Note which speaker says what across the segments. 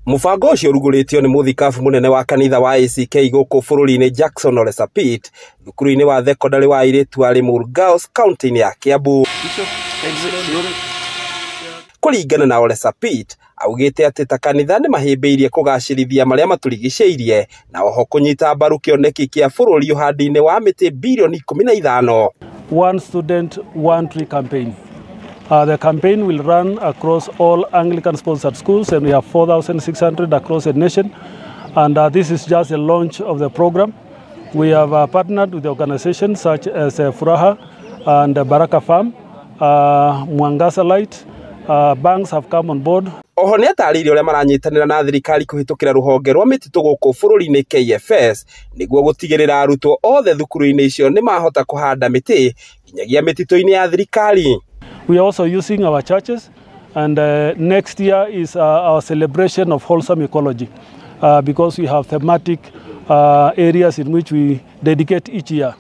Speaker 1: Mubango ucio uruguritio ni muthikabu munene wa kanitha wa ACK guku bururi-ini Jackson Ole Sapit thukuru-ini wa thekondarĩ wa airĩtu wa Limuru Girls county-ini ya Kiambu. Kũringana na Ole Sapit, augĩte atĩ ta kanitha nĩ mahĩmbĩirie kũgacĩrithia marĩa matũrigicĩirie na oho kũnyita mbaru kĩoneki kĩa bũrũri ũhandi-inĩ wa mĩtĩ bilioni 15.
Speaker 2: One student, one tree campaign. The campaign will run across all Anglican-sponsored schools, and we have 4,600 across the nation. And this is just a launch of the program. We have partnered with organizations such as Furaha and Baraka Farm, Mwangasa Light. Banks have come on board.
Speaker 1: Oho nĩ atarĩirie ũrĩa maranyitanĩra na thirikari kũhĩtũkĩra rũhonge rwa mĩtitũ gũkũ bũrũri-inĩ KFS nĩguo gũtigĩrĩra arutwo othe thukuru-inĩ icio nĩ mahota kũhanda mĩtĩ nginyagia mĩtitũ-inĩ ya thirikari.
Speaker 2: We are also using our churches, and next year is our celebration of wholesome ecology, because we have thematic areas in which we dedicate each year.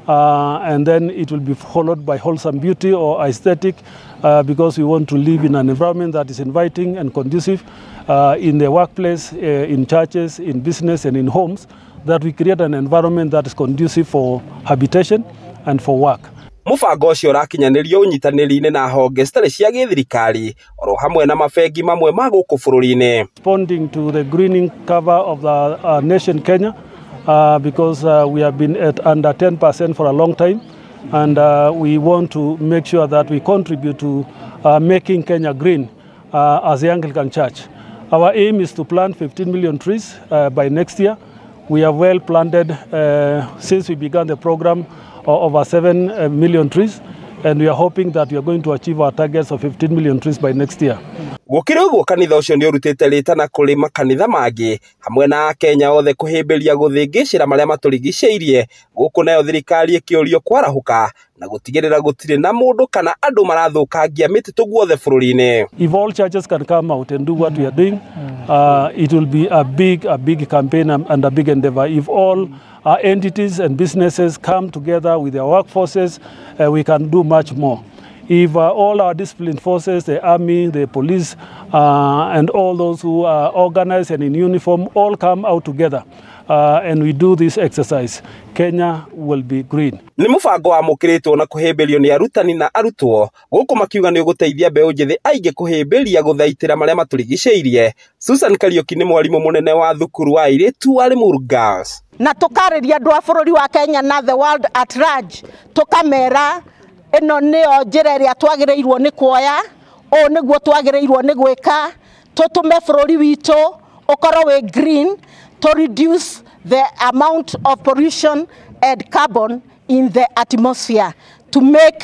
Speaker 2: And then it will be followed by wholesome beauty or aesthetic, because we want to live in an environment that is inviting and conducive in the workplace, in churches, in business and in homes, that we create an environment that is conducive for habitation and for work.
Speaker 1: Mubango ucio urakinyanĩrio ũnyitanĩri-inĩ na honge citarĩ cia gĩthirikari oro hamwe na mabengi mamwe ma gũkũ bũrũri-inĩ.
Speaker 2: Responding to the greening cover of the nation Kenya, because we have been at under 10% for a long time, and we want to make sure that we contribute to making Kenya green as the Anglican Church. Our aim is to plant 15 million trees by next year. We have well planted since we began the program over 7 million trees, and we are hoping that we are going to achieve our targets of 15 million trees by next year.
Speaker 1: Gũkĩrĩ ũguo kanitha ũcio nĩ ũrutĩte rĩtana kũrĩ makanitha mangĩ hamwe na Kenya othe kũhĩmbĩria gũthĩngĩcĩra marĩa matũrigicĩirie gũkũ nayo thirikari ĩkĩũrio kwarahũka na gũtigĩrĩra gũtirĩ na mũndũ kana andũ marathũkangia mĩtitũ guothe bũrũri-inĩ.
Speaker 2: If all churches can come out and do what we are doing, it will be a big campaign and a big endeavor. If all entities and businesses come together with their workforces, we can do much more. If all our disciplined forces, the army, the police, and all those who are organized and in uniform, all come out together and we do this exercise, Kenya will be green.
Speaker 1: Nĩ mũbango wa mũkĩrĩtwo na kũhĩmbĩrio nĩ arutani na arutwo gũkũ makiuga nĩ ũgũteithia mbeũ njĩthĩ aingĩ kũhĩmbĩria gũthaitĩra marĩa matũrigicĩirie. Susan Kariuki nĩ mwarimũ mũnene wa thukuru wa airĩtu wa Limuru Girls.
Speaker 3: Na tũkarĩria andũ a bũrũri wa Kenya na the world at large, tũkamera ĩno nĩyo njĩra ĩrĩa twagĩrĩirwo nĩ kuoya, o nĩguo twagĩrĩirwo nĩ gwĩka, tũtũme bũrũri witũ ũkorwo wĩ green, to reduce the amount of pollution and carbon in the atmosphere, to make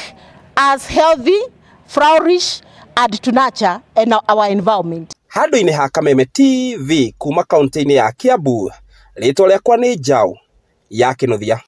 Speaker 3: us healthy, flourish, and to nurture our environment.
Speaker 1: Handũ-inĩ ha Kameme TV kuma kaunti-inĩ ya Kiambu, rĩtwa rĩakwa nĩ Njau ya Kĩnuthia.